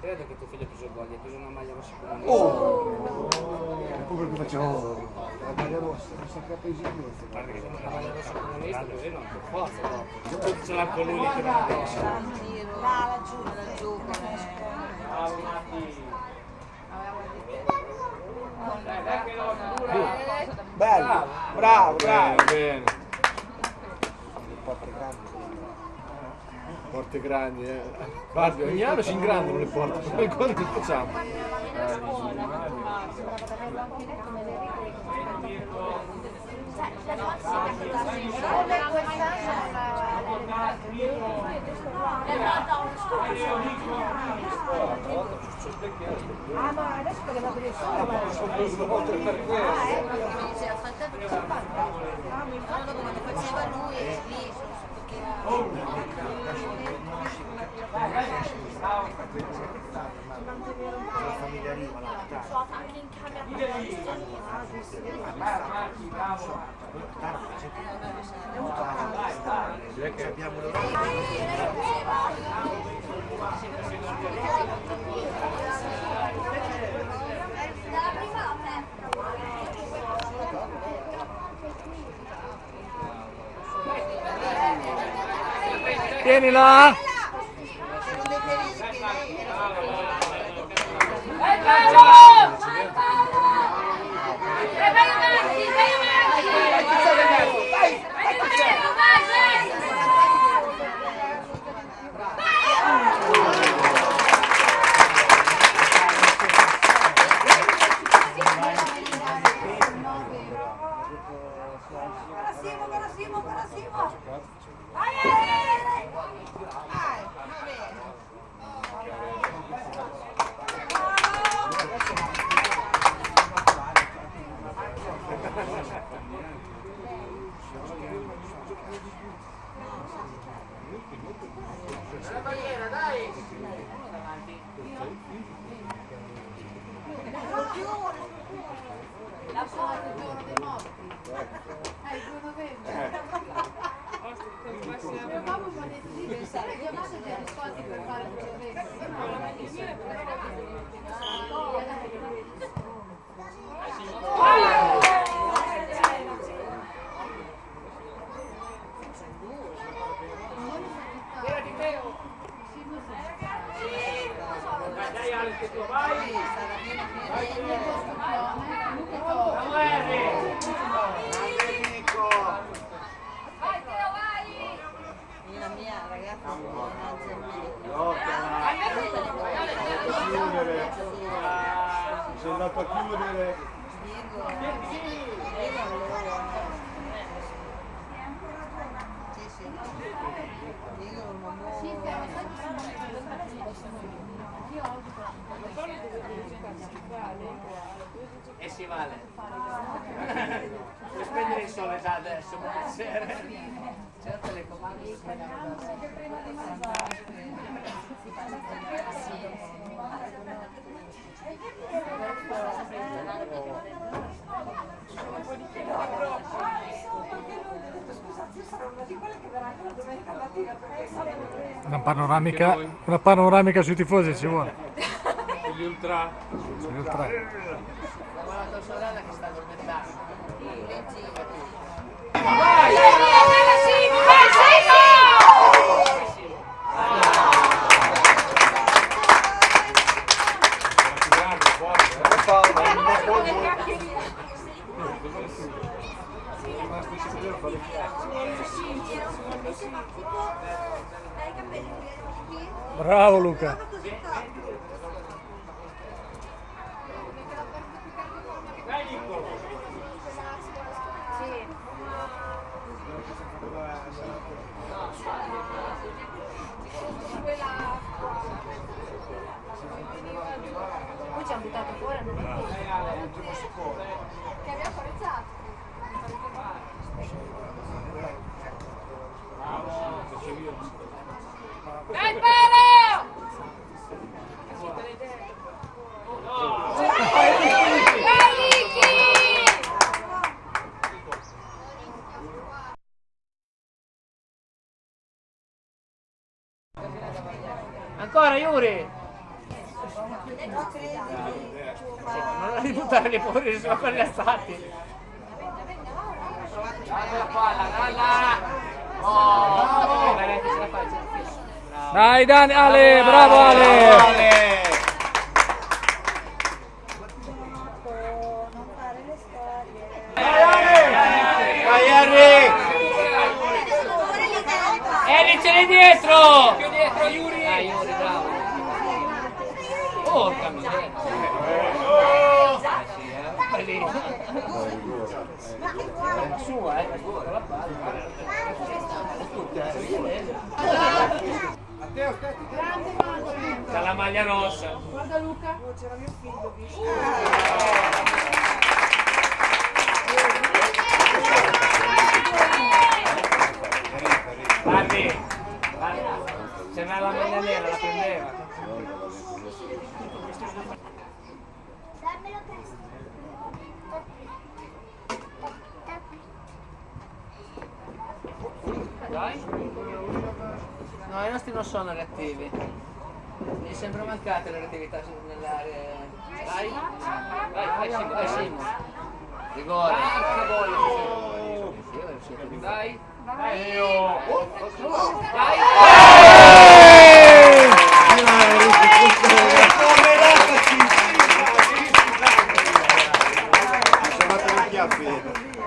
Credo che tuo figlio ha preso il gol, gli ha preso una maglia rossa come Pure perché facevo la maglia rossa, non saprei pesare. guarda che una maglia rossa come misto, così non per forza, no. Tutti ce l'ha con lui che non addosso. Laggiù. Bello, bravo. Bene. Porte grandi. Porte grandi, Guardi, ogni anno si ingrandono le porte, come cosa che facciamo? Ah no, adesso perché vado di solo. Mi ricordo quando faceva lui e lì La famiglia arriva là, anche in camera. abbiamo l'orario. Tienila! Sei andato a chiudere. E si vale. Per spendere il sole già adesso, buonasera. Certo le comande una panoramica sui tifosi ci vuole. Sugli ultra. Sugli ultra. la tua sorella che sta addormentando. Bravo Luca. Poi ci hanno buttato fuori, che abbiamo forzato. Dai Paolo! Ancora Yuri! Non la ributtare dei poveri, sono quelli assati. Guarda la palla, guarda! Oh, bene, ce la fai, ce la fai. Dai Dani, Ale, bravo Ale! Vai Henry! Henry ce l'hai dietro! Più dietro Yuri! Yuri, bravo! Porca miseria! Su, la palla! C'ha la maglia rossa! Guarda Luca. C'era mio figlio, Guardi, se n'ha la maglia nera, la prendeva. Dammelo presto. Dai. No, i nostri non sono reattivi. Mi è sempre mancata la reattività nell'area. Dai. Vai, Simo, vai Simo. Rigore. Dai. Dai.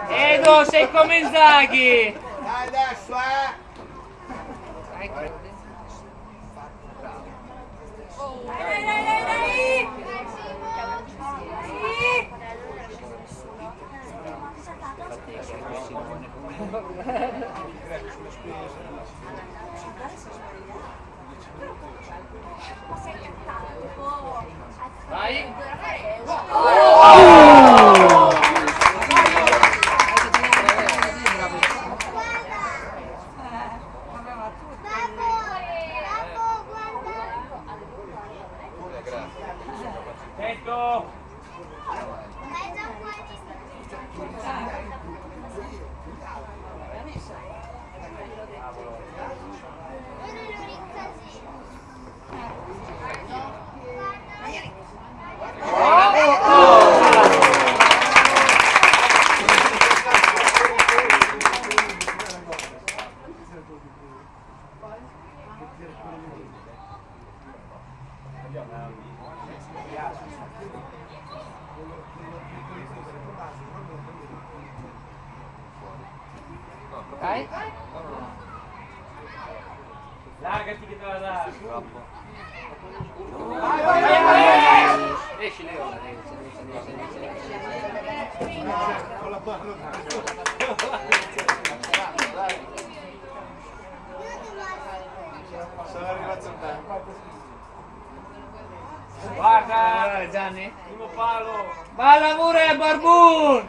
Edo, sei come Inzaghi! Dai adesso, Vai! Attento! Dai? Largati che te la dà! Esci Leo! con la palla. Sono arrivato a te. Guarda Gianni! Primo palo! Balla pure Barbun!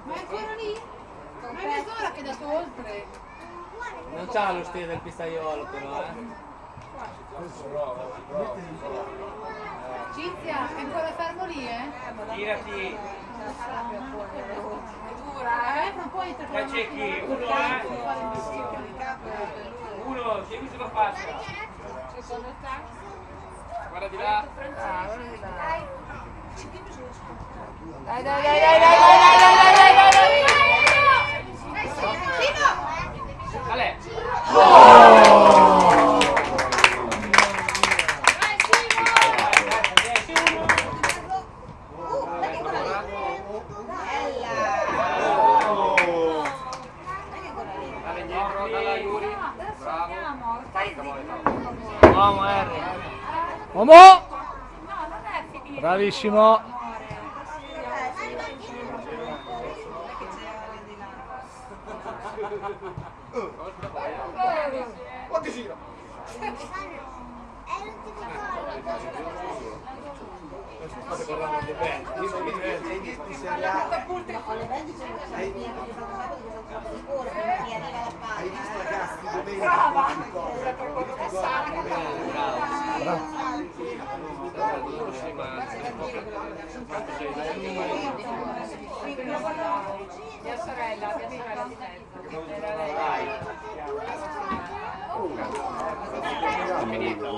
Ma è ancora lì? Ma è mezz'ora che è dato oltre. Non c'ha lo stile del pistaiolo però, Cizia, è ancora fermo lì, Tirati! È dura, non puoi intervenire. Dai Cecchi, uno, segui sulla faccia! Secondo te? Guarda di là! Dai, dai, dai, dai, dai, dai, dai, dai, dai, Ale! Uomo Harry! Uomo! Bravissimo! Quanti gira? State parlando di bene. Hai visto i seriali? Hai visto ragazzi di domenica? mia sorella di mezzo. Finito.